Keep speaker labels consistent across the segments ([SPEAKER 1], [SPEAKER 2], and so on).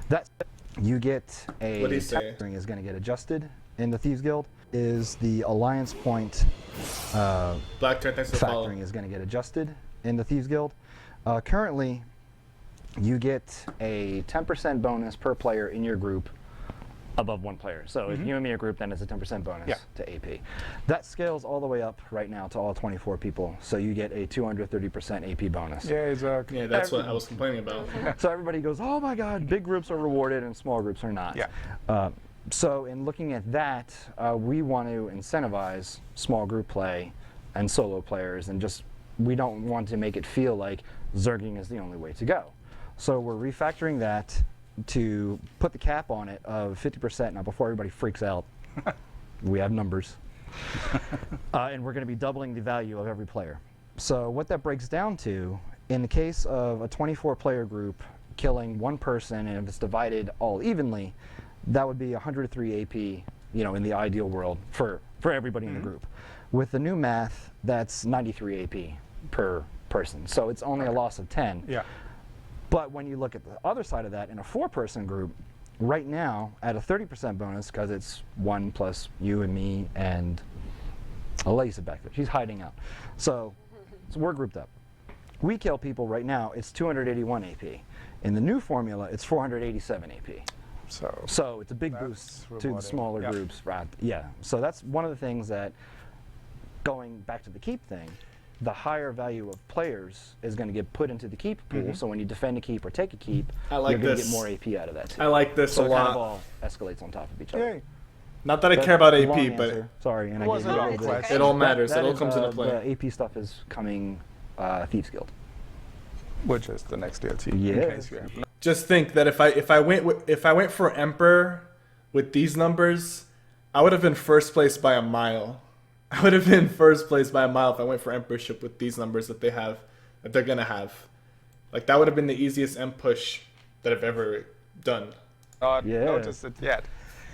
[SPEAKER 1] That you get a
[SPEAKER 2] What do you say?
[SPEAKER 1] factoring is going to get adjusted in the Thieves Guild. Is the Alliance Point
[SPEAKER 2] Black Turn, thanks for the follow.
[SPEAKER 1] factoring is going to get adjusted in the Thieves Guild. Currently, you get a 10% bonus per player in your group above one player. So if you and me are a group, then it's a 10% bonus to AP. That scales all the way up right now to all 24 people. So you get a 230% AP bonus.
[SPEAKER 3] Yeah, exactly.
[SPEAKER 2] Yeah, that's what I was complaining about.
[SPEAKER 1] So everybody goes, oh my God, big groups are rewarded and small groups are not.
[SPEAKER 3] Yeah.
[SPEAKER 1] So in looking at that, we want to incentivize small group play and solo players, and just we don't want to make it feel like Zerging is the only way to go. So we're refactoring that to put the cap on it of 50%. Now, before everybody freaks out, we have numbers. And we're going to be doubling the value of every player. So what that breaks down to, in the case of a 24-player group killing one person, and if it's divided all evenly, that would be 103 AP, in the ideal world for everybody in the group. With the new math, that's 93 AP per person. So it's only a loss of 10.
[SPEAKER 3] Yeah.
[SPEAKER 1] But when you look at the other side of that, in a 4-person group, right now, at a 30% bonus, because it's 1 plus you and me and Elisa back there. She's hiding out. So we're grouped up. We kill people right now, it's 281 AP. In the new formula, it's 487 AP. So it's a big boost to the smaller groups. Right? Yeah. So that's one of the things that, going back to the keep thing, the higher value of players is going to get put into the keep pool. So when you defend a keep or take a keep, you're going to get more AP out of that too.
[SPEAKER 2] I like this
[SPEAKER 1] so
[SPEAKER 2] a
[SPEAKER 1] it
[SPEAKER 2] lot.
[SPEAKER 1] kind of all escalates on top of each other.
[SPEAKER 3] Yay.
[SPEAKER 2] Not that I care about
[SPEAKER 1] Long
[SPEAKER 2] AP, but
[SPEAKER 1] answer. Sorry, and I
[SPEAKER 3] was
[SPEAKER 1] gave you
[SPEAKER 3] a
[SPEAKER 1] all
[SPEAKER 3] long
[SPEAKER 1] the-
[SPEAKER 3] question.
[SPEAKER 2] it all matters.
[SPEAKER 1] That
[SPEAKER 2] It all
[SPEAKER 1] is,
[SPEAKER 2] comes into play.
[SPEAKER 1] The AP stuff is coming Thieves Guild.
[SPEAKER 3] Which is the next DLC.
[SPEAKER 1] Yeah.
[SPEAKER 3] In case you have
[SPEAKER 2] Just think that if I went for Emperor with these numbers, I would have been first place by a mile. I would have been first place by a mile if I went for Emperorship with these numbers that they're gonna have. Like, that would have been the easiest M push that I've ever done.
[SPEAKER 3] not noticed it yet.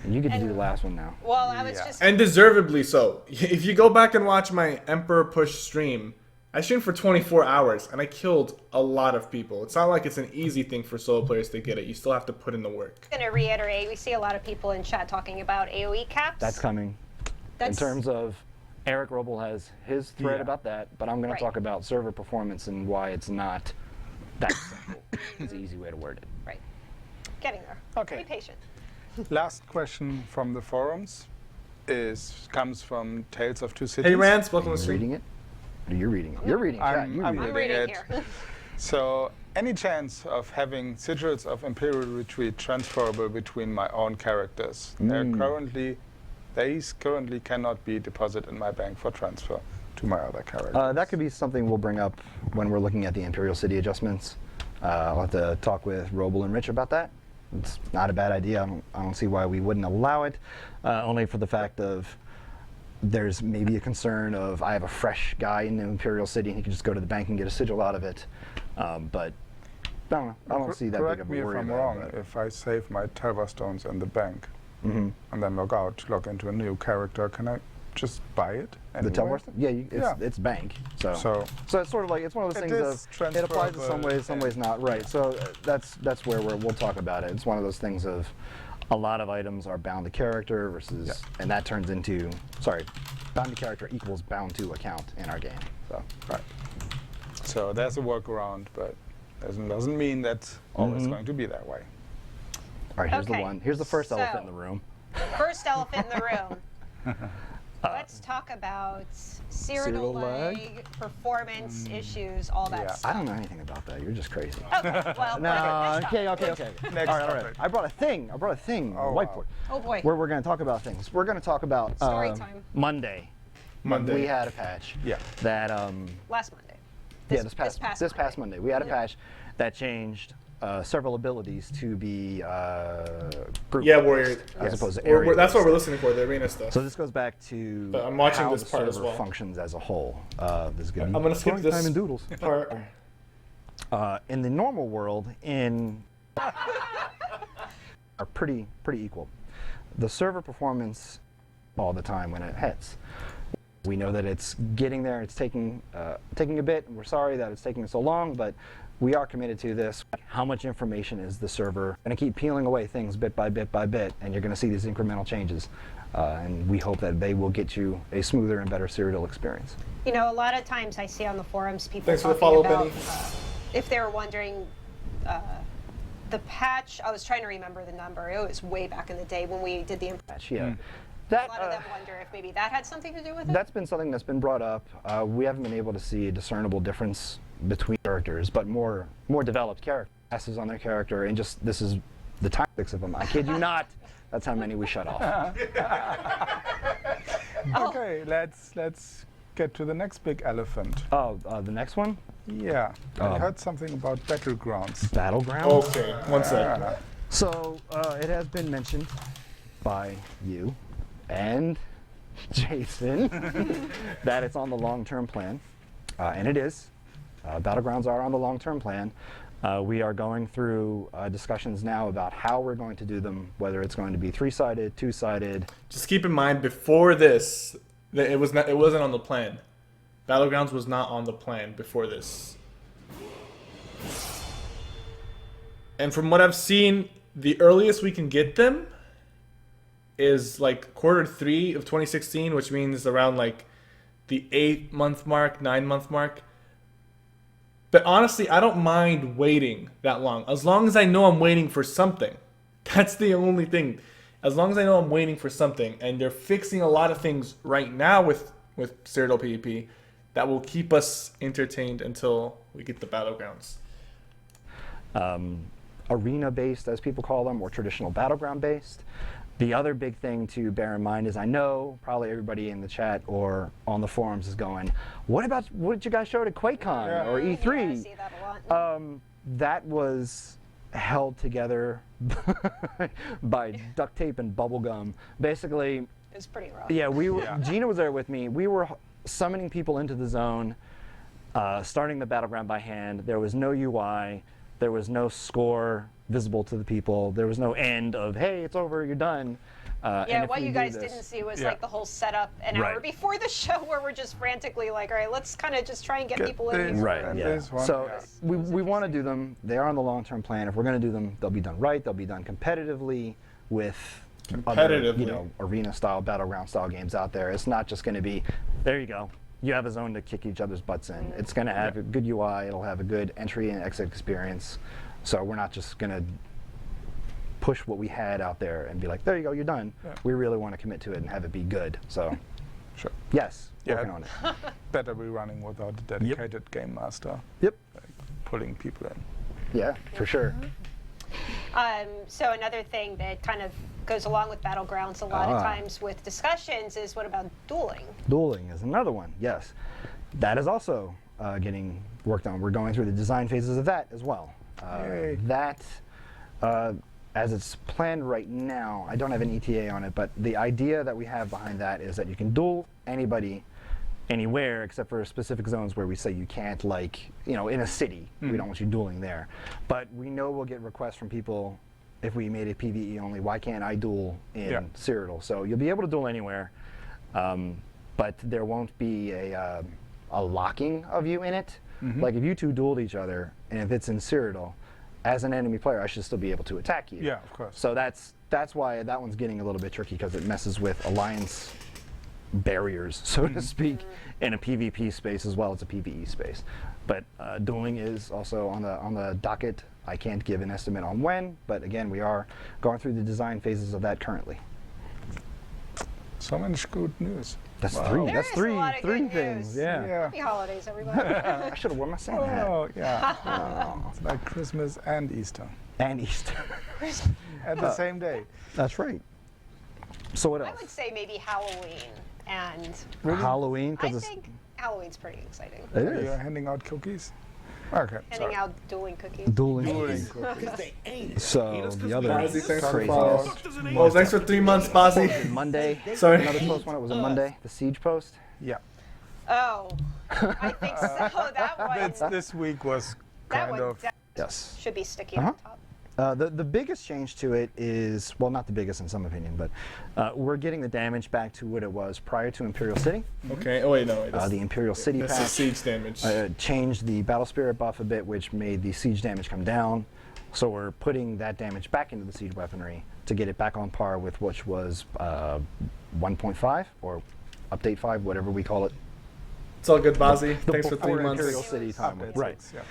[SPEAKER 1] You get to do the last one now.
[SPEAKER 4] Well, I was just.
[SPEAKER 2] And deservedly so. If you go back and watch my Emperor push stream, I streamed for 24 hours and I killed a lot of people. It's not like it's an easy thing for solo players to get it. You still have to put in the work.
[SPEAKER 4] Going to reiterate, we see a lot of people in chat talking about AoE caps.
[SPEAKER 1] That's coming. In terms of, Eric Roble has his thread about that, but I'm going to talk about server performance and why it's not that simple. It's an easy way to word it.
[SPEAKER 4] Right. Getting there.
[SPEAKER 3] Okay.
[SPEAKER 4] Be patient.
[SPEAKER 3] Last question from the forums comes from Tales of Two Cities.
[SPEAKER 2] Hey Rance, welcome to the stream.
[SPEAKER 1] Reading it? You're reading it. You're reading chat.
[SPEAKER 3] I'm
[SPEAKER 1] You read it.
[SPEAKER 4] I'm reading
[SPEAKER 3] it.
[SPEAKER 4] here.
[SPEAKER 3] So, any chance of having Sigils of Imperial Retreat transferable between my own characters? These currently cannot be deposited in my bank for transfer to my other characters.
[SPEAKER 1] That could be something we'll bring up when we're looking at the Imperial City adjustments. I'll have to talk with Roble and Rich about that. It's not a bad idea. I don't see why we wouldn't allow it, only for the fact of there's maybe a concern of I have a fresh guy in the Imperial City and he can just go to the bank and get a sigil out of it. But I don't know. I don't see that big of a worry
[SPEAKER 3] Correct me if I'm
[SPEAKER 1] about
[SPEAKER 3] wrong.
[SPEAKER 1] it.
[SPEAKER 3] If I save my Telva stones in the bank and then log into a new character, can I just buy it?
[SPEAKER 1] The
[SPEAKER 3] anyway?
[SPEAKER 1] Telvar stuff? Yeah, it's bank. So it's sort of like, it's one of those
[SPEAKER 3] It
[SPEAKER 1] things
[SPEAKER 3] is
[SPEAKER 1] of, it applies to some
[SPEAKER 3] transferable
[SPEAKER 1] ways, some ways not. Right, so that's where we'll talk about it. It's one of those things of a lot of items are bound to character versus, and that turns into, bound to character equals bound to account in our game. So,
[SPEAKER 3] So there's a workaround, but doesn't mean that's always going to be that way.
[SPEAKER 1] All right, here's the
[SPEAKER 4] Okay,
[SPEAKER 1] one. Here's the first elephant in
[SPEAKER 4] so-
[SPEAKER 1] the room.
[SPEAKER 4] First elephant in the room. Let's talk about Cyrano leg, performance issues, all that
[SPEAKER 3] Yeah.
[SPEAKER 4] stuff.
[SPEAKER 1] I don't know anything about that. You're just crazy.
[SPEAKER 4] Okay, well,
[SPEAKER 1] No,
[SPEAKER 4] next
[SPEAKER 1] okay.
[SPEAKER 4] topic.
[SPEAKER 3] Next
[SPEAKER 1] all right.
[SPEAKER 3] topic.
[SPEAKER 1] I brought a thing.
[SPEAKER 3] Oh,
[SPEAKER 1] Whiteboard.
[SPEAKER 3] wow.
[SPEAKER 4] Oh boy.
[SPEAKER 1] Where we're going to talk about things. We're going to talk about
[SPEAKER 4] Story time.
[SPEAKER 1] Monday.
[SPEAKER 2] Monday.
[SPEAKER 1] We had a patch.
[SPEAKER 3] Yeah.
[SPEAKER 1] That
[SPEAKER 4] Last Monday.
[SPEAKER 1] this past Monday. We had a patch that changed several abilities to be group
[SPEAKER 2] Yeah, warrior.
[SPEAKER 1] as opposed to
[SPEAKER 2] We're-
[SPEAKER 1] area.
[SPEAKER 2] that's what we're listening for, the arena stuff.
[SPEAKER 1] So this goes back to
[SPEAKER 2] But I'm watching
[SPEAKER 1] how
[SPEAKER 2] this
[SPEAKER 1] the
[SPEAKER 2] part as
[SPEAKER 1] server
[SPEAKER 2] well.
[SPEAKER 1] functions as a whole. This is going to
[SPEAKER 2] I'm
[SPEAKER 1] be
[SPEAKER 2] gonna skip
[SPEAKER 1] story
[SPEAKER 2] this
[SPEAKER 1] time and doodles.
[SPEAKER 2] part.
[SPEAKER 1] In the normal world, are pretty equal. The server performance all the time when it hits. We know that it's getting there. It's taking a bit. We're sorry that it's taking so long, but we are committed to this. How much information is the server going to keep peeling away things bit by bit by bit, and you're going to see these incremental changes. And we hope that they will get you a smoother and better Cyrodiil experience.
[SPEAKER 4] You know, a lot of times I see on the forums people
[SPEAKER 2] Thanks for the
[SPEAKER 4] talking
[SPEAKER 2] follow,
[SPEAKER 4] about
[SPEAKER 2] Benny.
[SPEAKER 4] if they're wondering the patch. I was trying to remember the number. It was way back in the day when we did the.
[SPEAKER 1] Yeah.
[SPEAKER 4] A lot of them wonder if maybe that had something to do with it.
[SPEAKER 1] That's been something that's been brought up. We haven't been able to see a discernible difference between characters, but more developed characters on their character, and just this is the tactics of them. I kid you not. That's how many we shut off.
[SPEAKER 3] Okay, let's get to the next big elephant.
[SPEAKER 1] Oh, the next one?
[SPEAKER 3] Yeah, I heard something about Battlegrounds.
[SPEAKER 1] Battlegrounds?
[SPEAKER 2] Okay, one sec.
[SPEAKER 1] So, it has been mentioned by you and Jason that it's on the long-term plan, and it is. Battlegrounds are on the long-term plan. We are going through discussions now about how we're going to do them, whether it's going to be 3-sided, 2-sided.
[SPEAKER 2] Just keep in mind, before this, that it wasn't on the plan. Battlegrounds was not on the plan before this. And from what I've seen, the earliest we can get them is like Q3 of 2016, which means around like the 8-month mark, 9-month mark. But honestly, I don't mind waiting that long. As long as I know I'm waiting for something. That's the only thing. As long as I know I'm waiting for something. And they're fixing a lot of things right now with Cyrodiil PvP that will keep us entertained until we get the Battlegrounds.
[SPEAKER 1] Arena-based, as people call them, or traditional battleground-based. The other big thing to bear in mind is I know probably everybody in the chat or on the forums is going, what did you guys show at QuakeCon or E3?
[SPEAKER 4] Yeah, I see that a lot.
[SPEAKER 1] That was held together by duct tape and bubble gum. Basically,
[SPEAKER 4] It was pretty rough.
[SPEAKER 1] yeah, Gina was there with me. We were summoning people into the zone, starting the battleground by hand. There was no UI. There was no score visible to the people. There was no end of, hey, it's over, you're done.
[SPEAKER 4] Yeah, what you guys didn't see was like the whole setup an hour before the show where we're just frantically like, all right, let's kind of just try and get people in.
[SPEAKER 1] Right, yeah. So we want to do them. They are on the long-term plan. If we're going to do them, they'll be done right. They'll be done competitively with other, arena-style, battleground-style games out there. It's not just going to be, there you go. You have a zone to kick each other's butts in. It's going to have a good UI. It'll have a good entry and exit experience. So we're not just going to push what we had out there and be like, there you go, you're done. Yeah. We really want to commit to it and have it be good. So,
[SPEAKER 3] sure.
[SPEAKER 1] Yes, working on it.
[SPEAKER 3] Better be running without a dedicated game master.
[SPEAKER 1] Yep.
[SPEAKER 3] Like pulling people in.
[SPEAKER 1] Yeah, for sure.
[SPEAKER 4] So another thing that kind of goes along with Battlegrounds a lot of times with discussions is what about dueling?
[SPEAKER 1] Dueling is another one, yes. That is also getting worked on. We're going through the design phases of that as well. That, as it's planned right now, I don't have an ETA on it, but the idea that we have behind that is that you can duel anybody, anywhere, except for specific zones where we say you can't, like, in a city. We don't want you dueling there. But we know we'll get requests from people if we made it PvE only, why can't I duel in Cyrodiil? So you'll be able to duel anywhere, but there won't be a locking of you in it. Like if you two dueled each other, and if it's in Cyrodiil, as an enemy player, I should still be able to attack you.
[SPEAKER 3] Yeah, of course.
[SPEAKER 1] So that's why that one's getting a little bit tricky, because it messes with alliance barriers, so to speak, in a PvP space as well as a PvE space. But dueling is also on the docket. I can't give an estimate on when, but again, we are going through the design phases of that currently.
[SPEAKER 3] So much good news.
[SPEAKER 1] That's
[SPEAKER 3] Wow.
[SPEAKER 1] three.
[SPEAKER 4] There
[SPEAKER 1] That's
[SPEAKER 4] is a
[SPEAKER 1] three.
[SPEAKER 4] lot of
[SPEAKER 1] Three
[SPEAKER 4] good
[SPEAKER 1] things.
[SPEAKER 4] news.
[SPEAKER 1] Yeah.
[SPEAKER 4] Happy holidays, everybody.
[SPEAKER 1] I should have worn my Santa hat.
[SPEAKER 3] Oh, yeah. It's like Christmas and Easter
[SPEAKER 1] And Easter.
[SPEAKER 3] at the same day.
[SPEAKER 1] That's right. So what
[SPEAKER 4] I
[SPEAKER 1] else?
[SPEAKER 4] would say maybe Halloween and
[SPEAKER 1] Halloween,
[SPEAKER 4] I
[SPEAKER 1] because
[SPEAKER 4] think Halloween's pretty exciting.
[SPEAKER 1] it
[SPEAKER 3] You're
[SPEAKER 1] is.
[SPEAKER 3] handing out cookies? Okay.
[SPEAKER 4] Handing out dueling cookies.
[SPEAKER 1] Dueling.
[SPEAKER 3] cookies.
[SPEAKER 1] So the other
[SPEAKER 2] Bozzy, thanks for
[SPEAKER 1] crazy
[SPEAKER 2] following. Oh, thanks for 3 months, Bozzy.
[SPEAKER 1] Monday.
[SPEAKER 2] Sorry.
[SPEAKER 1] Another post one. It was a Monday. The siege post.
[SPEAKER 3] Yeah.
[SPEAKER 4] Oh, I think so. That one.
[SPEAKER 3] This week was
[SPEAKER 4] That
[SPEAKER 3] kind
[SPEAKER 4] one
[SPEAKER 3] of.
[SPEAKER 1] Yes.
[SPEAKER 4] should be sticky on top.
[SPEAKER 1] The biggest change to it is, well, not the biggest in some opinion, but we're getting the damage back to what it was prior to Imperial City.
[SPEAKER 2] Okay. Oh wait, no. Wait,
[SPEAKER 1] The Imperial City
[SPEAKER 2] that's the
[SPEAKER 1] patch
[SPEAKER 2] siege damage.
[SPEAKER 1] changed the Battle Spirit buff a bit, which made the siege damage come down. So we're putting that damage back into the siege weaponry to get it back on par with which was 1.5 or update 5, whatever we call it.
[SPEAKER 2] It's all good, Bazzi.
[SPEAKER 1] The
[SPEAKER 2] Thanks for 3
[SPEAKER 1] before
[SPEAKER 2] months.
[SPEAKER 1] Imperial City time.
[SPEAKER 3] Update
[SPEAKER 1] Right.
[SPEAKER 3] 6, yeah.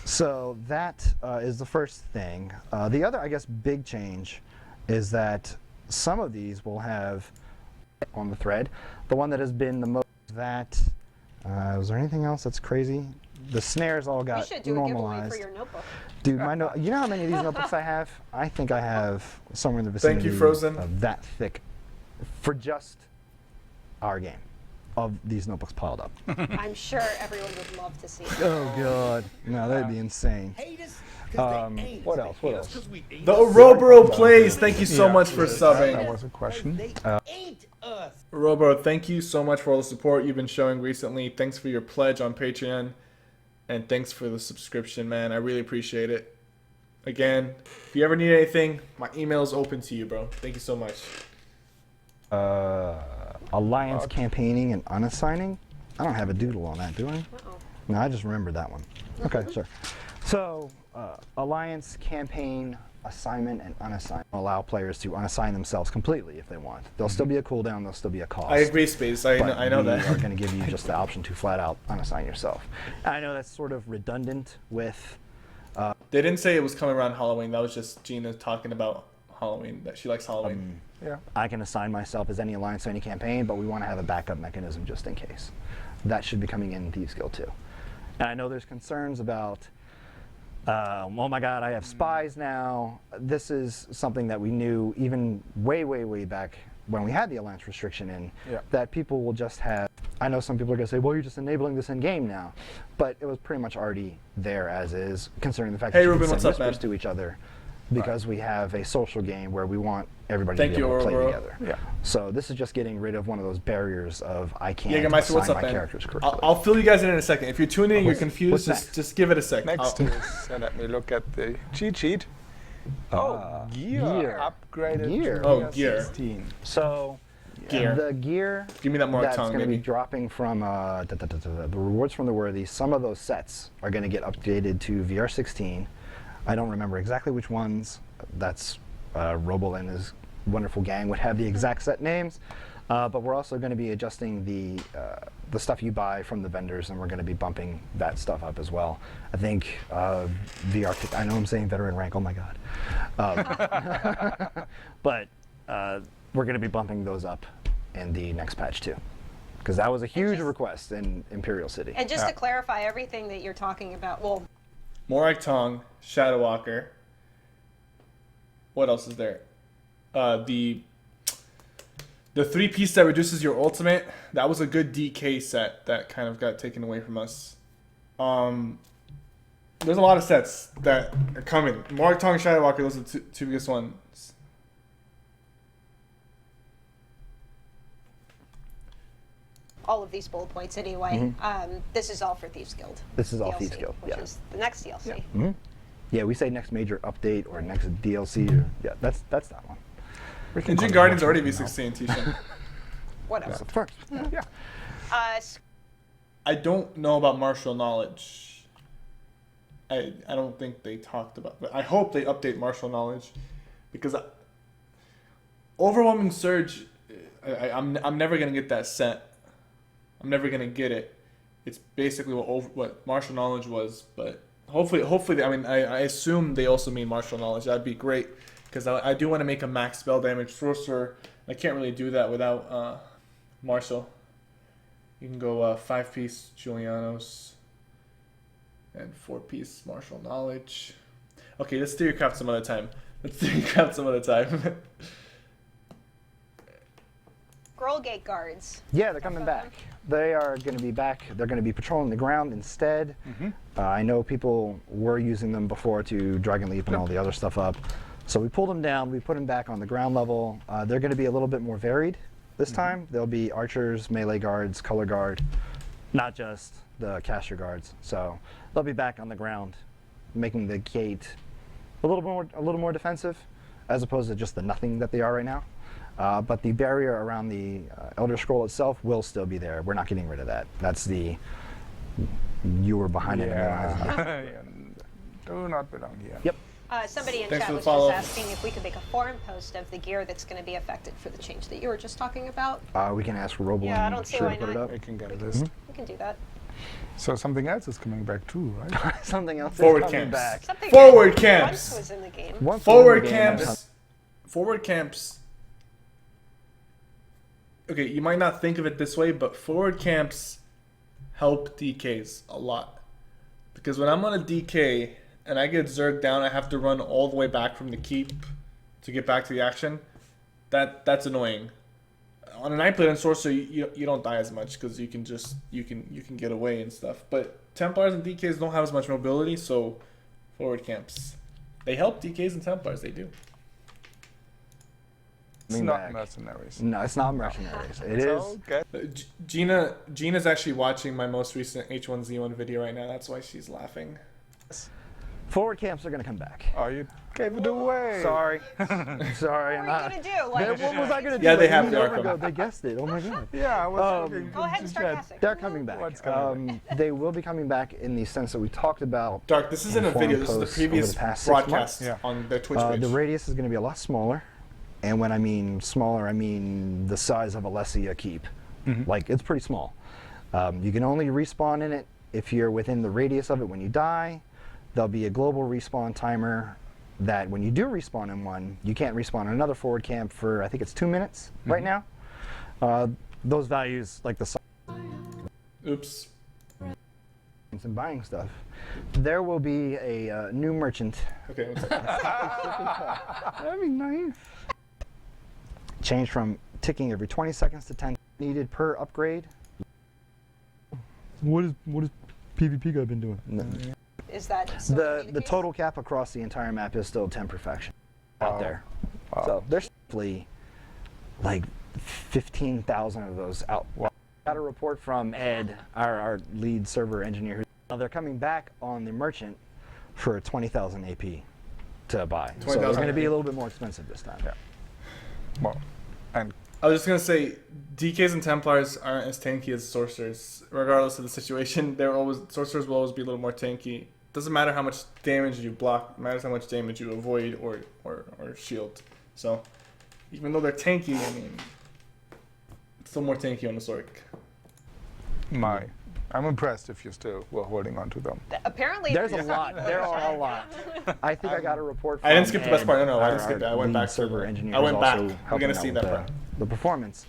[SPEAKER 1] So that is the first thing. The other, I guess, big change is that some of these will have on the thread. The one that has been the most that, was there anything else that's crazy? The snares all
[SPEAKER 4] You
[SPEAKER 1] got
[SPEAKER 4] should do a giveaway
[SPEAKER 1] normalized.
[SPEAKER 4] for your notebook.
[SPEAKER 1] Dude, you know how many of these notebooks I have? I think I have somewhere in the vicinity
[SPEAKER 2] Thank you, Frozen.
[SPEAKER 1] of that thick for just our game of these notebooks piled up.
[SPEAKER 4] I'm sure everyone would love to see it.
[SPEAKER 1] Oh, God. No, that'd be insane. What else? What else?
[SPEAKER 2] The Oroboro plays. Thank you so much for
[SPEAKER 3] That
[SPEAKER 2] subbing.
[SPEAKER 3] was a question.
[SPEAKER 2] Oroboro, thank you so much for all the support you've been showing recently. Thanks for your pledge on Patreon. And thanks for the subscription, man. I really appreciate it. Again, if you ever need anything, my email is open to you, bro. Thank you so much.
[SPEAKER 1] Alliance campaigning and unassigning? I don't have a doodle on that, do I?
[SPEAKER 4] Uh-oh.
[SPEAKER 1] No, I just remembered that one. Okay, sure. So, Alliance campaign assignment and unassign allow players to unassign themselves completely if they want. There'll still be a cooldown, there'll still be a cost.
[SPEAKER 2] I agree, Space. I know
[SPEAKER 1] We are
[SPEAKER 2] that.
[SPEAKER 1] going to give you just the option to flat out unassign yourself. I know that's sort of redundant with.
[SPEAKER 2] They didn't say it was coming around Halloween. That was just Gina talking about Halloween, that she likes Halloween.
[SPEAKER 3] Yeah.
[SPEAKER 1] I can assign myself as any alliance to any campaign, but we want to have a backup mechanism just in case. That should be coming in Thieves Guild too. And I know there's concerns about, oh my God, I have spies now. This is something that we knew even way, way, way back when we had the alliance restriction in,
[SPEAKER 3] Yeah.
[SPEAKER 1] that people will just have, I know some people are going to say, well, you're just enabling this in game now. But it was pretty much already there as is, considering the fact
[SPEAKER 2] Hey,
[SPEAKER 1] that you
[SPEAKER 2] Ruben,
[SPEAKER 1] can
[SPEAKER 2] what's
[SPEAKER 1] send
[SPEAKER 2] up, man?
[SPEAKER 1] whispers to each other. Because we have a social game where we want everybody
[SPEAKER 2] Thank
[SPEAKER 1] to be
[SPEAKER 2] you,
[SPEAKER 1] able to play
[SPEAKER 2] Oroboro.
[SPEAKER 1] together.
[SPEAKER 3] Yeah.
[SPEAKER 1] So this is just getting rid of one of those barriers of I can't
[SPEAKER 2] Jägermeister,
[SPEAKER 1] assign
[SPEAKER 2] what's up,
[SPEAKER 1] my
[SPEAKER 2] man?
[SPEAKER 1] characters correctly.
[SPEAKER 2] I'll fill you guys in a second. If you're tuning in, you're
[SPEAKER 1] What's
[SPEAKER 2] confused,
[SPEAKER 1] next?
[SPEAKER 2] just give it a sec.
[SPEAKER 3] Next
[SPEAKER 2] I'll-
[SPEAKER 3] is, let me look at the cheat sheet. Gear. Upgraded
[SPEAKER 1] Gear.
[SPEAKER 3] to
[SPEAKER 2] Oh, gear.
[SPEAKER 3] 16.
[SPEAKER 1] So
[SPEAKER 2] Gear.
[SPEAKER 1] the gear
[SPEAKER 2] Give me that more
[SPEAKER 1] that's
[SPEAKER 2] tongue,
[SPEAKER 1] going to be
[SPEAKER 2] maybe.
[SPEAKER 1] dropping from the rewards from the worthy, some of those sets are going to get updated to VR16. I don't remember exactly which ones. That's Robo and his wonderful gang would have the exact set names. But we're also going to be adjusting the stuff you buy from the vendors, and we're going to be bumping that stuff up as well. I think VR. I know I'm saying veteran rank. Oh my God. But we're going to be bumping those up in the next patch too, because that was a huge request in Imperial City.
[SPEAKER 4] And just to clarify everything that you're talking about, well,
[SPEAKER 2] Morak Tong, Shadow Walker. What else is there? The 3-piece that reduces your ultimate. That was a good DK set that kind of got taken away from us. There's a lot of sets that are coming. Morak Tong, Shadow Walker. Those are the two biggest ones.
[SPEAKER 4] all of these bullet points anyway. This is all for Thieves Guild.
[SPEAKER 1] This is all
[SPEAKER 4] DLC,
[SPEAKER 1] Thieves Guild,
[SPEAKER 4] which
[SPEAKER 1] yeah.
[SPEAKER 4] is the next DLC.
[SPEAKER 1] Yeah, we say next major update or next DLC. Or, yeah, that's that one.
[SPEAKER 2] Engine Guardian's already V16, Tisha.
[SPEAKER 4] Whatever.
[SPEAKER 1] First.
[SPEAKER 3] Yeah.
[SPEAKER 2] I don't know about martial knowledge. I don't think they talked about, but I hope they update martial knowledge, because overwhelming surge, I'm never gonna get that set. I'm never gonna get it. It's basically what martial knowledge was, but hopefully, I mean, I assume they also mean martial knowledge. That'd be great, because I do want to make a max spell damage sorcerer. I can't really do that without martial. You can go 5-piece Julianos and 4-piece martial knowledge. Okay, let's do your craft some other time.
[SPEAKER 4] Scroll Gate guards.
[SPEAKER 1] Yeah, they're coming back. They are going to be back. They're going to be patrolling the ground instead. I know people were using them before to Dragon Leap and all the other stuff up. So we pulled them down. We put them back on the ground level. They're going to be a little bit more varied this time. There'll be archers, melee guards, color guard, not just the caster guards. So they'll be back on the ground, making the gate a little more defensive, as opposed to just the nothing that they are right now. But the barrier around the Elder Scroll itself will still be there. We're not getting rid of that. That's the you were behind it.
[SPEAKER 3] Yeah. Do not belong here.
[SPEAKER 1] Yep.
[SPEAKER 4] Somebody in
[SPEAKER 2] Thanks
[SPEAKER 4] chat
[SPEAKER 2] for the
[SPEAKER 4] was
[SPEAKER 2] follow.
[SPEAKER 4] just asking if we could make a forum post of the gear that's going to be affected for the change that you were just talking about.
[SPEAKER 1] We can ask for Robo
[SPEAKER 4] Yeah, I
[SPEAKER 1] and
[SPEAKER 4] don't see
[SPEAKER 1] sure
[SPEAKER 4] why
[SPEAKER 1] to put it
[SPEAKER 4] not.
[SPEAKER 1] up.
[SPEAKER 3] We can get a list.
[SPEAKER 4] We can do that.
[SPEAKER 3] So something else is coming back too, right?
[SPEAKER 1] Something else
[SPEAKER 2] Forward
[SPEAKER 1] is coming
[SPEAKER 2] camps.
[SPEAKER 1] back.
[SPEAKER 4] Something
[SPEAKER 2] Forward
[SPEAKER 4] that
[SPEAKER 2] camps.
[SPEAKER 4] once was in the game.
[SPEAKER 1] Once
[SPEAKER 2] Forward
[SPEAKER 1] in the game,
[SPEAKER 2] camps. Forward camps. Okay, you might not think of it this way, but forward camps help DKs a lot. Because when I'm on a DK and I get zerged down, I have to run all the way back from the keep to get back to the action. That's annoying. On an Nightblade and Sorcerer, you don't die as much because you can get away and stuff. But Templars and DKs don't have as much mobility, so forward camps. They help DKs and Templars, they do.
[SPEAKER 3] It's
[SPEAKER 1] Coming
[SPEAKER 3] not
[SPEAKER 1] back.
[SPEAKER 3] mercenaries.
[SPEAKER 1] No, it's not mercenaries. It is.
[SPEAKER 3] So get
[SPEAKER 2] Gina's actually watching my most recent H1Z1 video right now. That's why she's laughing.
[SPEAKER 1] Forward camps are going to come back.
[SPEAKER 3] Oh, you gave it away.
[SPEAKER 1] Sorry. Sorry.
[SPEAKER 4] What are you going to do? Like,
[SPEAKER 1] What was I going to do?
[SPEAKER 2] Yeah, they
[SPEAKER 1] Like,
[SPEAKER 2] have
[SPEAKER 1] an
[SPEAKER 2] the
[SPEAKER 1] hour
[SPEAKER 2] Arkham.
[SPEAKER 1] ago, they guessed it. Oh my god.
[SPEAKER 3] Yeah, I was looking.
[SPEAKER 4] go ahead and start guessing.
[SPEAKER 1] They're coming back.
[SPEAKER 3] What's coming
[SPEAKER 1] They will be coming back in the sense that we talked about.
[SPEAKER 2] Dark, this isn't a
[SPEAKER 1] Forum
[SPEAKER 2] video. This is the
[SPEAKER 1] posts over
[SPEAKER 2] previous
[SPEAKER 1] the past 6
[SPEAKER 2] broadcast
[SPEAKER 3] months. Yeah.
[SPEAKER 2] on their Twitch page.
[SPEAKER 1] The radius is going to be a lot smaller. And when I mean smaller, I mean the size of Alessia Keep. Like, it's pretty small. You can only respawn in it if you're within the radius of it when you die. There'll be a global respawn timer that when you do respawn in one, you can't respawn in another forward camp for, I think it's 2 minutes right now. Those values, like the size
[SPEAKER 2] Oops.
[SPEAKER 1] and buying stuff. There will be a new merchant.
[SPEAKER 2] Okay, one second.
[SPEAKER 1] That'd be nice. Change from ticking every 20 seconds to 10 needed per upgrade.
[SPEAKER 5] What is PvP guy been doing?
[SPEAKER 4] Is that still gonna be
[SPEAKER 1] The
[SPEAKER 4] case?
[SPEAKER 1] total cap across the entire map is still 10 perfection out
[SPEAKER 3] Wow.
[SPEAKER 1] there.
[SPEAKER 3] Wow.
[SPEAKER 1] So there's roughly like 15,000 of those out.
[SPEAKER 3] Wow.
[SPEAKER 1] Got a report from Ed, our lead server engineer. They're coming back on the merchant for 20,000 AP to buy. So it's
[SPEAKER 2] 20,000
[SPEAKER 1] going to be
[SPEAKER 2] AP.
[SPEAKER 1] a little bit more expensive this time.
[SPEAKER 3] Yeah. Well, and
[SPEAKER 2] I was just gonna say, DKs and Templars aren't as tanky as Sorcerers. Regardless of the situation, Sorcerers will always be a little more tanky. Doesn't matter how much damage you block, it matters how much damage you avoid or shield. So, even though they're tanky, I mean, it's still more tanky on the Sorc.
[SPEAKER 3] I'm impressed if you still were holding on to them.
[SPEAKER 4] Apparently,
[SPEAKER 1] There's a lot. There are a lot. I think I got a report from
[SPEAKER 2] I didn't skip the best
[SPEAKER 1] Ed,
[SPEAKER 2] part. No, I
[SPEAKER 1] our-
[SPEAKER 2] didn't skip that. I
[SPEAKER 1] our
[SPEAKER 2] went
[SPEAKER 1] lead
[SPEAKER 2] back to
[SPEAKER 1] server
[SPEAKER 2] the-
[SPEAKER 1] engineer
[SPEAKER 2] I went
[SPEAKER 1] who's
[SPEAKER 2] back.
[SPEAKER 1] also
[SPEAKER 2] We're
[SPEAKER 1] helping
[SPEAKER 2] gonna
[SPEAKER 1] out
[SPEAKER 2] see
[SPEAKER 1] with
[SPEAKER 2] that part.
[SPEAKER 1] the performance.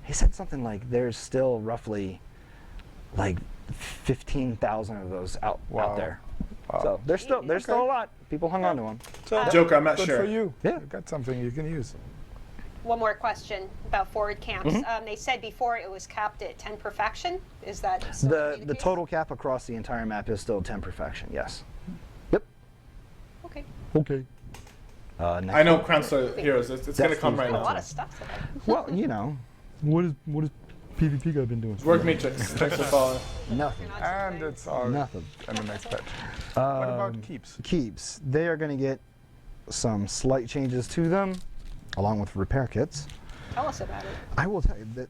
[SPEAKER 1] He said something like there's still roughly like 15,000 of those out
[SPEAKER 3] Wow.
[SPEAKER 1] there.
[SPEAKER 3] Wow.
[SPEAKER 1] So there's still a lot. People hung on to them.
[SPEAKER 3] So
[SPEAKER 2] Joker, I'm not
[SPEAKER 3] good
[SPEAKER 2] sure.
[SPEAKER 3] for you.
[SPEAKER 1] Yeah.
[SPEAKER 3] You got something you can use.
[SPEAKER 4] one more question about forward camps. They said before it was capped at 10 perfection. Is that still gonna be
[SPEAKER 1] The
[SPEAKER 4] case?
[SPEAKER 1] total cap across the entire map is still 10 perfection. Yes. Yep.
[SPEAKER 4] Okay.
[SPEAKER 5] Okay.
[SPEAKER 1] Next
[SPEAKER 2] I know
[SPEAKER 1] one.
[SPEAKER 2] Crown Star Heroes. It's gonna come right
[SPEAKER 4] A lot
[SPEAKER 2] now.
[SPEAKER 4] of stuff today.
[SPEAKER 1] Well, you know,
[SPEAKER 5] What is PvP guy been doing?
[SPEAKER 2] Work Matrix. Thanks for following.
[SPEAKER 1] nothing.
[SPEAKER 3] And it's all
[SPEAKER 1] Nothing.
[SPEAKER 3] in the next patch. What about keeps?
[SPEAKER 1] Keeps. They are going to get some slight changes to them, along with repair kits.
[SPEAKER 4] Tell us about it.
[SPEAKER 1] I will tell you that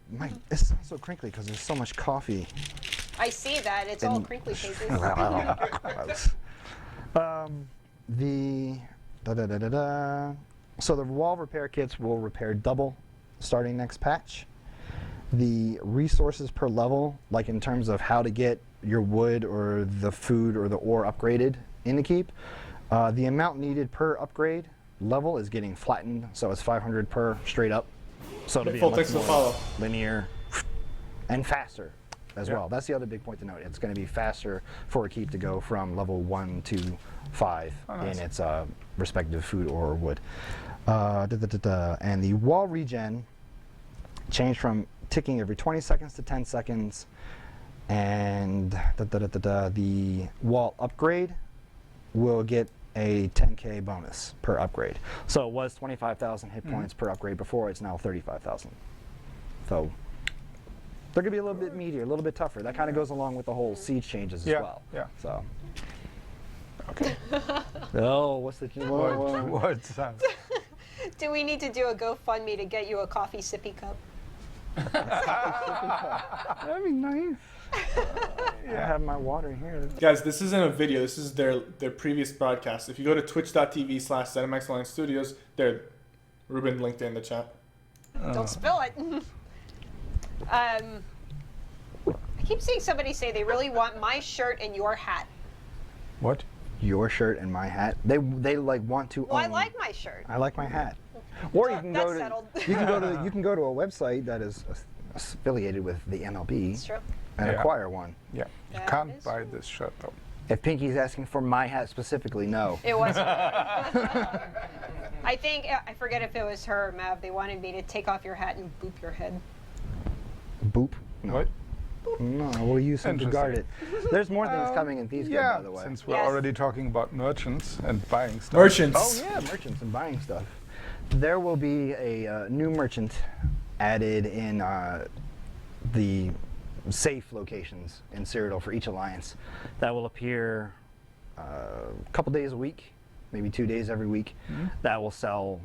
[SPEAKER 1] it sounds so crinkly because there's so much coffee.
[SPEAKER 4] I see that. It's all
[SPEAKER 1] And-
[SPEAKER 4] crinkly pages.
[SPEAKER 1] Gross. So the wall repair kits will repair double starting next patch. The resources per level, like in terms of how to get your wood or the food or the ore upgraded in the keep, the amount needed per upgrade level is getting flattened, so it's 500 per straight up. So it'll be a
[SPEAKER 2] Full
[SPEAKER 1] much
[SPEAKER 2] text will
[SPEAKER 1] more
[SPEAKER 2] follow.
[SPEAKER 1] linear and faster as
[SPEAKER 3] Yeah.
[SPEAKER 1] well. That's the other big point to note. It's going to be faster for a keep to go from level 1 to 5
[SPEAKER 3] nice.
[SPEAKER 1] in its respective food or wood. And the wall regen changed from ticking every 20 seconds to 10 seconds, and the wall upgrade will get a 10k bonus per upgrade. So it was 25,000 hit points per upgrade before, it's now 35,000. So they're going to be a little bit meatier, a little bit tougher. That kind of goes along with the whole siege changes as
[SPEAKER 3] Yeah,
[SPEAKER 1] well.
[SPEAKER 3] yeah.
[SPEAKER 1] So
[SPEAKER 3] Okay.
[SPEAKER 1] Oh, what's the
[SPEAKER 3] What's that?
[SPEAKER 4] Do we need to do a GoFundMe to get you a coffee sippy cup?
[SPEAKER 1] That'd be nice. I have my water here.
[SPEAKER 2] Guys, this isn't a video. This is their previous broadcast. If you go to twitch.tv/ZeniMax Online Studios, there, Ruben linked it in the chat.
[SPEAKER 4] Don't spill it. I keep seeing somebody say they really want my shirt and your hat.
[SPEAKER 3] What?
[SPEAKER 1] Your shirt and my hat. They like want to.
[SPEAKER 4] Well, I
[SPEAKER 1] own-
[SPEAKER 4] like my shirt.
[SPEAKER 1] I like my hat. Or you can
[SPEAKER 4] That's
[SPEAKER 1] go to
[SPEAKER 4] settled.
[SPEAKER 1] you can go to a website that is affiliated with the MLB
[SPEAKER 4] It's true.
[SPEAKER 1] and
[SPEAKER 3] Yeah.
[SPEAKER 1] acquire one.
[SPEAKER 3] Yeah. You
[SPEAKER 4] That
[SPEAKER 3] can't
[SPEAKER 4] is
[SPEAKER 3] buy this shirt though.
[SPEAKER 1] If Pinky's asking for my hat specifically, no.
[SPEAKER 4] It wasn't. I think, I forget if it was her or Mav, they wanted me to take off your hat and boop your head.
[SPEAKER 1] Boop. No.
[SPEAKER 3] What?
[SPEAKER 1] No, we'll use some to guard it. There's more things coming in Thieves Guild,
[SPEAKER 3] Yeah,
[SPEAKER 1] by the way.
[SPEAKER 3] since we're
[SPEAKER 4] Yes.
[SPEAKER 3] already talking about merchants and buying stuff.
[SPEAKER 2] Merchants.
[SPEAKER 1] Oh yeah, merchants and buying stuff. There will be a new merchant added in the safe locations in Cyrodiil for each alliance. That will appear a couple days a week, maybe 2 days every week. That will sell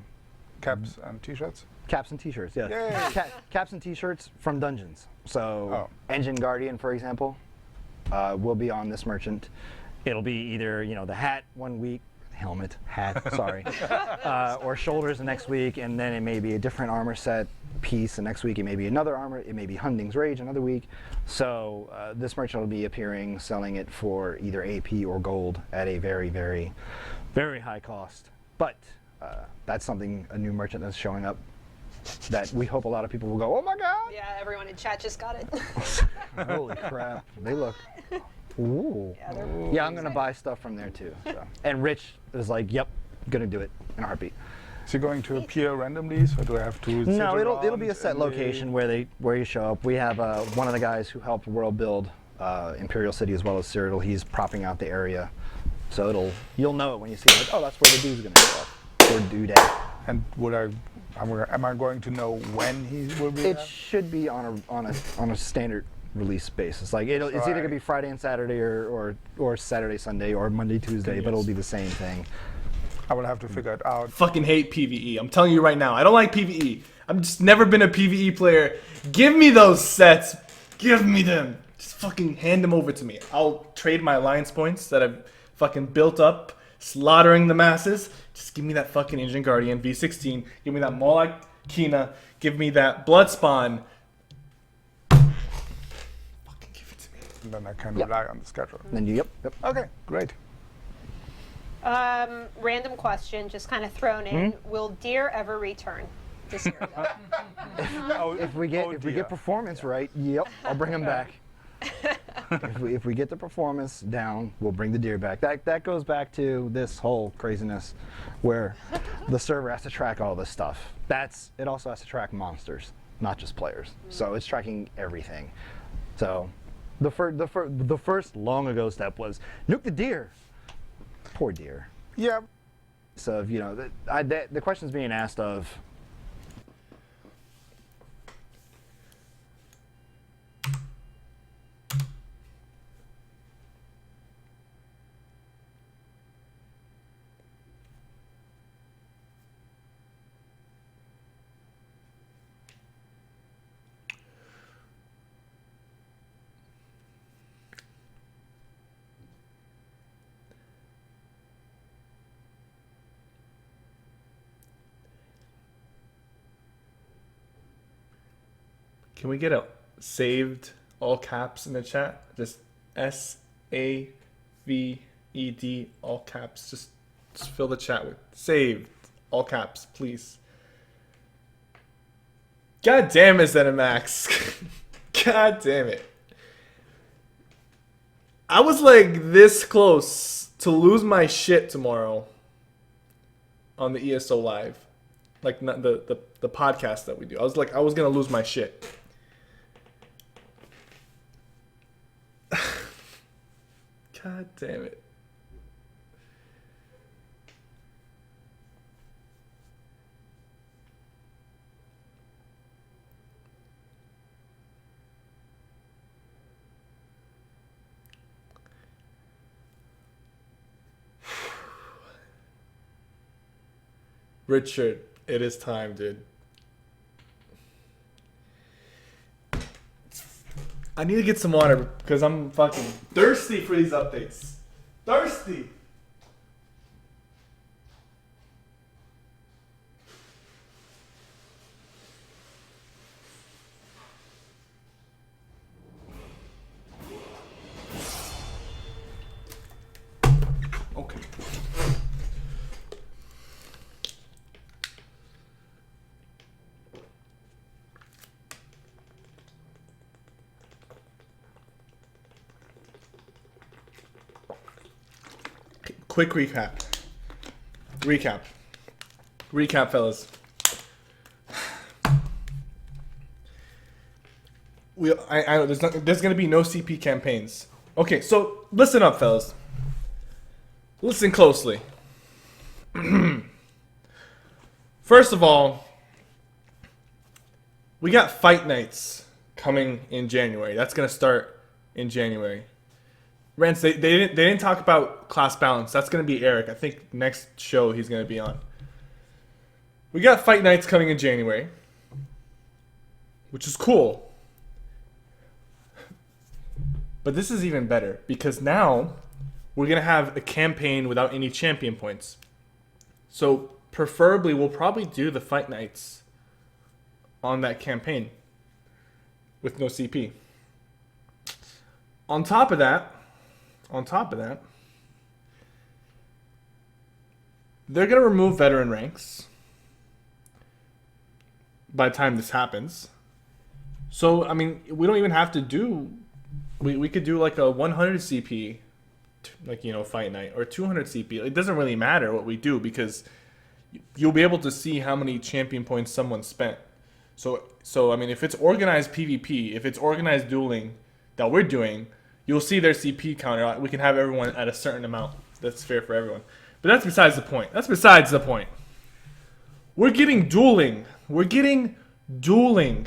[SPEAKER 3] Caps and t-shirts.
[SPEAKER 1] caps and t-shirts. Yeah,
[SPEAKER 3] Yay.
[SPEAKER 1] caps and t-shirts from dungeons. So
[SPEAKER 3] Oh.
[SPEAKER 1] Engine Guardian, for example, will be on this merchant. It'll be either the hat 1 week, helmet, hat, sorry, or shoulders the next week, and then it may be a different armor set piece. The next week it may be another armor. It may be Hunding's Rage another week. So this merchant will be appearing, selling it for either AP or gold at a very, very, very high cost. But that's something, a new merchant that's showing up that we hope a lot of people will go, oh my god!
[SPEAKER 4] Yeah, everyone in chat just got it.
[SPEAKER 1] Holy crap, they look. Ooh.
[SPEAKER 4] Yeah, they're
[SPEAKER 1] Yeah, I'm gonna buy stuff from there too. So. And Rich is like, yep, gonna do it in a heartbeat.
[SPEAKER 3] Is it going to appear randomly, so do I have to? sit
[SPEAKER 1] No, it'll be a
[SPEAKER 3] around
[SPEAKER 1] set
[SPEAKER 3] and
[SPEAKER 1] location where you show up. We have one of the guys who helped world build Imperial City as well as Cyrodiil. He's propping out the area, so you'll know it when you see it. Like, oh, that's where the dude's gonna show up. Or dude at.
[SPEAKER 3] And am I going to know when he will be
[SPEAKER 1] It
[SPEAKER 3] there?
[SPEAKER 1] should be on a standard release basis. Like it's either gonna be Friday and Saturday or Saturday Sunday or Monday Tuesday, but it'll be the same thing.
[SPEAKER 3] I will have to figure it out.
[SPEAKER 2] Fucking hate PvE. I'm telling you right now. I don't like PvE. I've just never been a PvE player. Give me those sets. Give me them. Just fucking hand them over to me. I'll trade my alliance points that I've fucking built up, slaughtering the masses. Just give me that fucking Engine Guardian V16. Give me that Moloch Kina. Give me that Bloodspawn. Fucking give it to me.
[SPEAKER 3] And then I can
[SPEAKER 1] Yep.
[SPEAKER 3] rely on the schedule.
[SPEAKER 1] Then yep.
[SPEAKER 3] Okay, great.
[SPEAKER 4] Random question, just kind of thrown in. Will deer ever return to Cyrodiil?
[SPEAKER 1] If we get performance right, yep, I'll bring them back. if we get the performance down, we'll bring the deer back. That goes back to this whole craziness where the server has to track all this stuff. It also has to track monsters, not just players. So it's tracking everything. So the first long ago step was nuke the deer. Poor deer.
[SPEAKER 3] Yeah.
[SPEAKER 1] So the question's being asked of.
[SPEAKER 2] Can we get a saved all caps in the chat? Just SAVED all caps. Just fill the chat with saved all caps, please. God damn it, ZeniMax. God damn it. I was like this close to lose my shit tomorrow on the ESO live. Like not the podcast that we do. I was gonna lose my shit. God damn it. Richard, it is time, dude. I need to get some water because I'm fucking thirsty for these updates. Thirsty. Okay. Quick recap, fellas. I know there's gonna be no CP campaigns. Okay, so listen up, fellas. Listen closely. First of all, we got fight nights coming in January. That's gonna start in January. Rance, they didn't talk about class balance. That's gonna be Eric. I think next show he's gonna be on. We got fight nights coming in January, which is cool. But this is even better because now we're gonna have a campaign without any champion points. So preferably, we'll probably do the fight nights on that campaign with no CP. On top of that, they're going to remove veteran ranks by the time this happens. So, I mean, we don't even have to do... We could do like a 100 CP, like, you know, fight night, or 200 CP. It doesn't really matter what we do because you'll be able to see how many champion points someone spent. So I mean, if it's organized PvP, if it's organized dueling that we're doing, you'll see their CP counter. We can have everyone at a certain amount. That's fair for everyone. But that's besides the point. We're getting dueling. Dueling.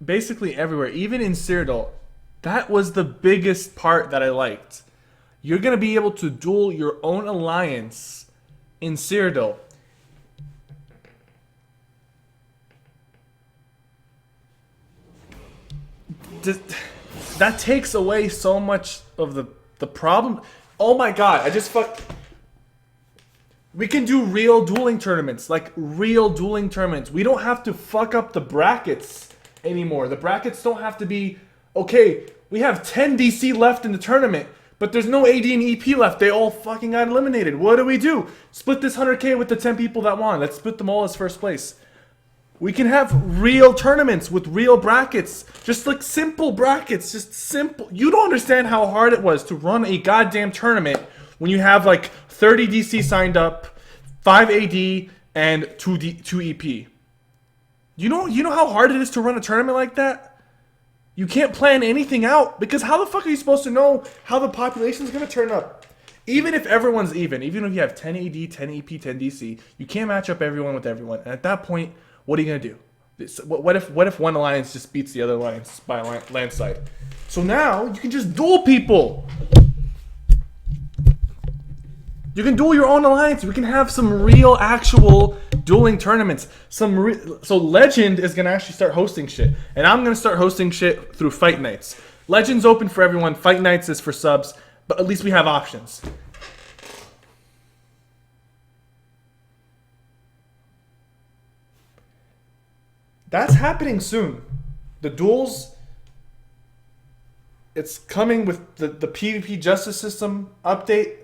[SPEAKER 2] Basically everywhere, even in Cyrodiil. That was the biggest part that I liked. You're going to be able to duel your own alliance in Cyrodiil. That takes away so much of the problem. Oh my god, we can do real dueling tournaments. Like, real dueling tournaments. We don't have to fuck up the brackets anymore. The brackets don't have to be, okay, we have 10 DC left in the tournament, but there's no AD and EP left. They all fucking got eliminated. What do? Split this 100k with the 10 people that won. Let's split them all as first place. We can have real tournaments with real brackets. Just like simple brackets. Just simple. You don't understand how hard it was to run a goddamn tournament when you have like 30 DC signed up, 5 AD, and 2 EP. You know how hard it is to run a tournament like that? You can't plan anything out because how the fuck are you supposed to know how the population is going to turn up? Even if everyone's even if you have 10 AD, 10 EP, 10 DC, you can't match up everyone with everyone. And at that point, what are you going to do? What if one alliance just beats the other alliance by a landslide? So now you can just duel people. You can duel your own alliance. We can have some real, actual dueling tournaments. So Legend is going to actually start hosting shit. And I'm going to start hosting shit through Fight Nights. Legend's open for everyone. Fight Nights is for subs. But at least we have options. That's happening soon. The duels, it's coming with the PvP justice system update.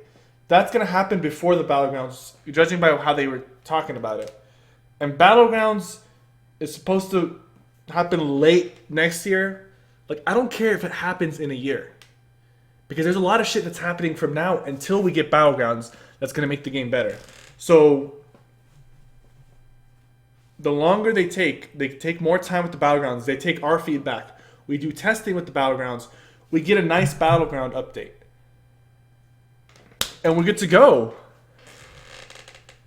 [SPEAKER 2] That's going to happen before the Battlegrounds, judging by how they were talking about it. And Battlegrounds is supposed to happen late next year. Like, I don't care if it happens in a year. Because there's a lot of shit that's happening from now until we get Battlegrounds that's going to make the game better. So, the longer they take more time with the Battlegrounds. They take our feedback. We do testing with the Battlegrounds. We get a nice Battleground update. And we're good to go.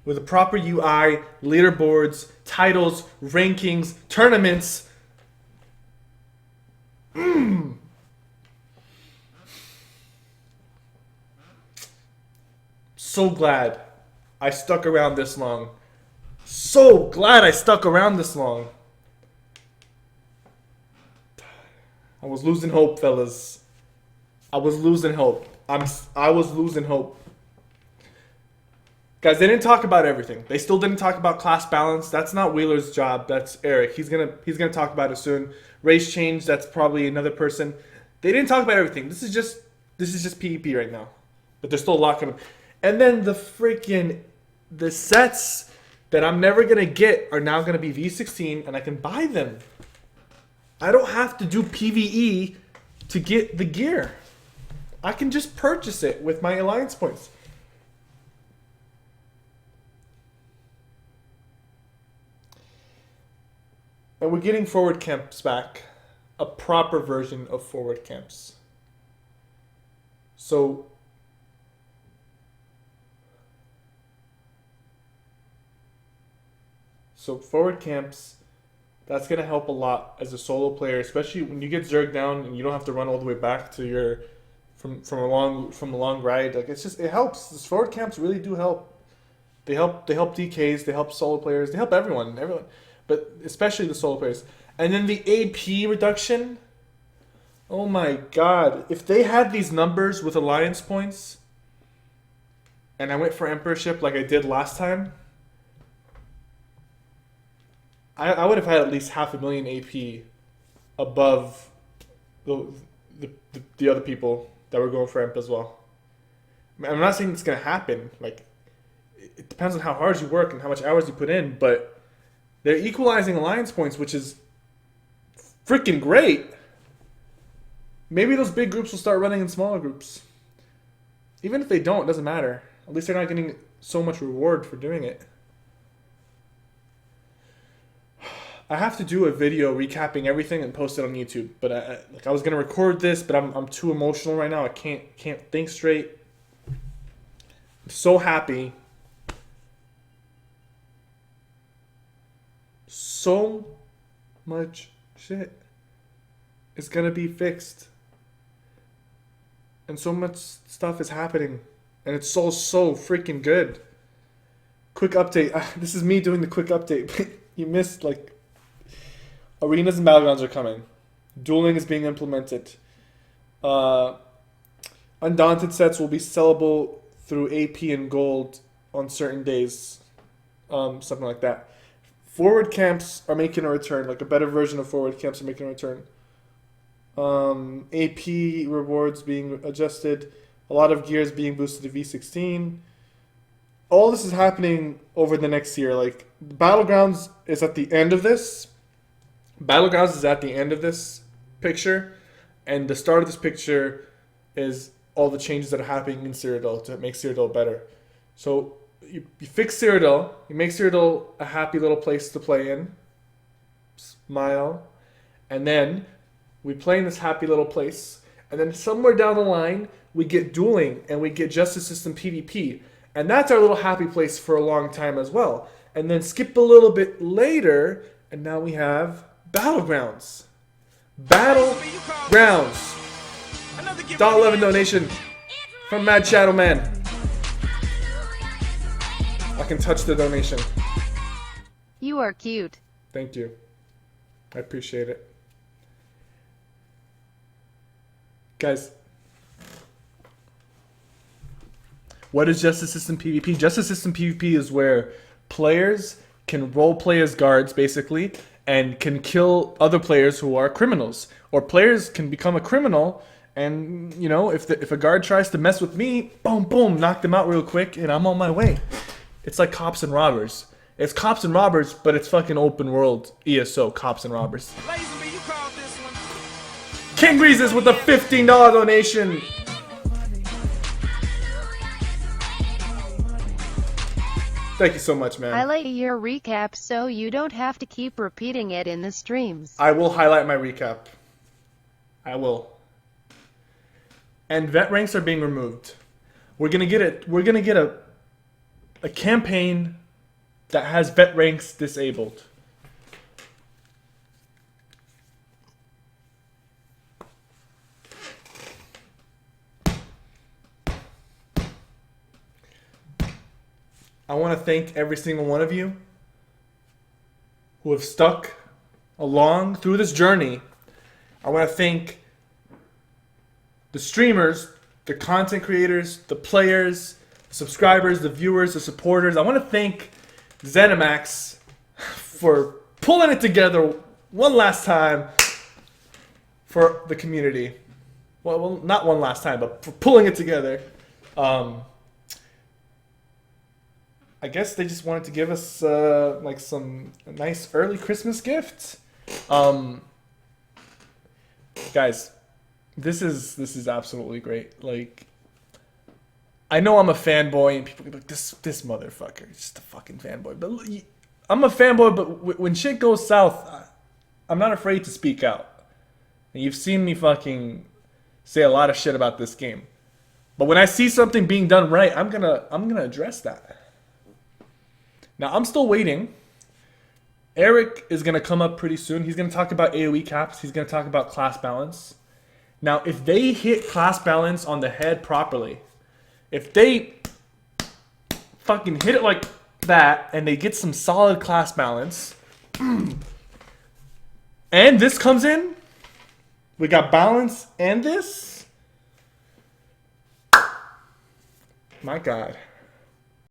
[SPEAKER 2] With a proper UI, leaderboards, titles, rankings, tournaments. So glad I stuck around this long. So glad I stuck around this long. I was losing hope, fellas. I was losing hope. I was losing hope. Guys, they didn't talk about everything. They still didn't talk about class balance. That's not Wheeler's job. That's Eric. He's gonna talk about it soon. Race change. That's probably another person. They didn't talk about everything. This is just PvP right now. But there's still a lot coming. And then the sets that I'm never gonna get are now gonna be V16, and I can buy them. I don't have to do PvE to get the gear. I can just purchase it with my alliance points. And we're getting forward camps back. A proper version of forward camps. So forward camps, that's going to help a lot as a solo player, especially when you get Zerg down and you don't have to run all the way back to your from a long ride. Like it helps. These forward camps really do help. They help DKs, they help solo players, they help everyone, but especially the solo players. And then the AP reduction. Oh my god, if they had these numbers with alliance points and I went for emperorship like I did last time, I would have had at least 500,000 AP above the other people that were going for Emp as well. I'm not saying it's going to happen. Like, it depends on how hard you work and how much hours you put in, but they're equalizing alliance points, which is freaking great. Maybe those big groups will start running in smaller groups. Even if they don't, it doesn't matter. At least they're not getting so much reward for doing it. I have to do a video recapping everything and post it on YouTube. But I was gonna record this, but I'm too emotional right now. I can't think straight. I'm so happy. So much shit is gonna be fixed. And so much stuff is happening. And it's so freaking good. Quick update. This is me doing the quick update. You missed, like... Arenas and Battlegrounds are coming. Dueling is being implemented. Undaunted sets will be sellable through AP and Gold on certain days. Something like that. Forward camps are making a return. Like a better version of forward camps are making a return. AP rewards being adjusted. A lot of gears being boosted to V16. All this is happening over the next year. Like, Battlegrounds is at the end of this. Battlegrounds is at the end of this picture. And the start of this picture is all the changes that are happening in Cyrodiil to make Cyrodiil better. So, you fix Cyrodiil. You make Cyrodiil a happy little place to play in. Smile. And then, we play in this happy little place. And then somewhere down the line, we get Dueling and we get Justice System PvP. And that's our little happy place for a long time as well. And then skip a little bit later, and now we have Battlegrounds. Battlegrounds. $1.11 donation from Mad Shadow Man. I can touch the donation.
[SPEAKER 6] You are cute.
[SPEAKER 2] Thank you. I appreciate it. Guys, what is Justice System PvP? Justice System PvP is where players can roleplay as guards, basically, and can kill other players who are criminals. Or players can become a criminal, and, you know, if a guard tries to mess with me, boom, boom, knock them out real quick, and I'm on my way. It's like Cops and Robbers. It's Cops and Robbers, but it's fucking open world ESO, Cops and Robbers. King Breezes with a $15 donation. Thank you so much, man.
[SPEAKER 6] Highlight your recap so you don't have to keep repeating it in the streams.
[SPEAKER 2] I will highlight my recap. I will. And vet ranks are being removed. We're gonna get it. We're gonna get a campaign that has vet ranks disabled. I want to thank every single one of you who have stuck along through this journey. I want to thank the streamers, the content creators, the players, the subscribers, the viewers, the supporters. I want to thank ZeniMax for pulling it together one last time for the community. Well, not one last time, but for pulling it together. I guess they just wanted to give us like some nice early Christmas gifts. Guys, this is absolutely great. Like, I know I'm a fanboy, and people be like, this motherfucker is just a fucking fanboy. But I'm a fanboy, but when shit goes south, I'm not afraid to speak out. And you've seen me fucking say a lot of shit about this game. But when I see something being done right, I'm gonna address that. Now, I'm still waiting. Eric is going to come up pretty soon. He's going to talk about AoE caps. He's going to talk about class balance. Now, if they hit class balance on the head properly, if they fucking hit it like that and they get some solid class balance, and this comes in, we got balance and this. My God.